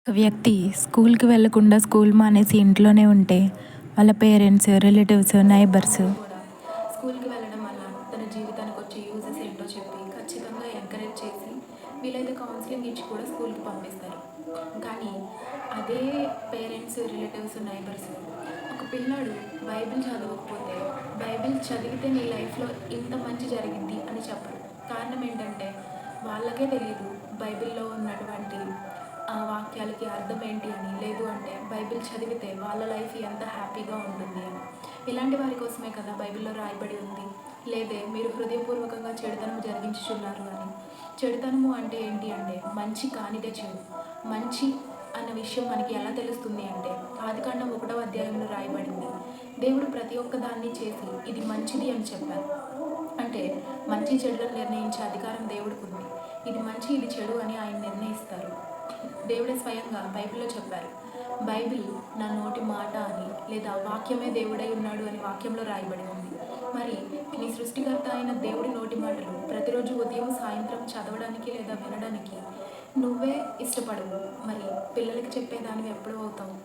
ఒక వ్యక్తి స్కూల్‌కి వెళ్ళకుండా స్కూల్ మానేసి ఇంట్లోనే ఉంటే, వాళ్ళ పేరెంట్స్, రిలేటివ్స్, నైబర్స్ కూడా స్కూల్‌కి వెళ్ళడం వల్ల తన జీవితానికి వచ్చే యూజెస్ ఏంటో చెప్పి, ఖచ్చితంగా ఎంకరేజ్ చేసి, వీలైతే కౌన్సిలింగ్ ఇచ్చి కూడా స్కూల్‌కి పంపిస్తారు. కానీ అదే పేరెంట్స్, రిలేటివ్స్, నైబర్స్ ఒక పిల్లాడు బైబిల్ చదవకపోతే, బైబిల్ చదివితే నీ లైఫ్‌లో ఇంత మంచి జరిగిద్ది అని చెప్పరు. కారణం ఏంటంటే, వాళ్ళకే తెలీదు బైబిల్‌లో ఉన్నటువంటి ఆ వాక్యాలకి అర్థం ఏంటి అని. లేదు అంటే బైబిల్ చదివితే వాళ్ళ లైఫ్ ఎంత హ్యాపీగా ఉంటుంది అని. ఇలాంటి వారి కోసమే కదా బైబిల్లో రాయబడి ఉంది. లేదే మీరు హృదయపూర్వకంగా చెడుతనం జరిగించుచున్నారు అని. చెడుతనము అంటే ఏంటి అంటే మంచి కానిదే చెడు. మంచి అన్న విషయం మనకి ఎలా తెలుస్తుంది అంటే ఆదికాండం 1వ అధ్యాయంలో రాయబడింది. దేవుడు ప్రతి ఒక్క దాన్ని చేసి ఇది మంచిది అని చెప్పారు. అంటే మంచి చెడులను నిర్ణయించే అధికారం దేవుడికి ఉంది. ఇది మంచి ఇది చెడు అని ఆయన నిర్ణయిస్తారు. దేవుడే స్వయంగా బైబిల్లో చెప్పారు. బైబిల్ నా నోటి మాట అని, లేదా వాక్యమే దేవుడై ఉన్నాడు అని వాక్యంలో రాయబడి ఉంది. మరి నీ సృష్టికర్త అయిన దేవుడి నోటి మాటలు ప్రతిరోజు ఉదయం సాయంత్రం చదవడానికి లేదా వినడానికి నువ్వే ఇష్టపడవు. మరి పిల్లలకి చెప్పేదానివి ఎప్పుడు అవుతావు?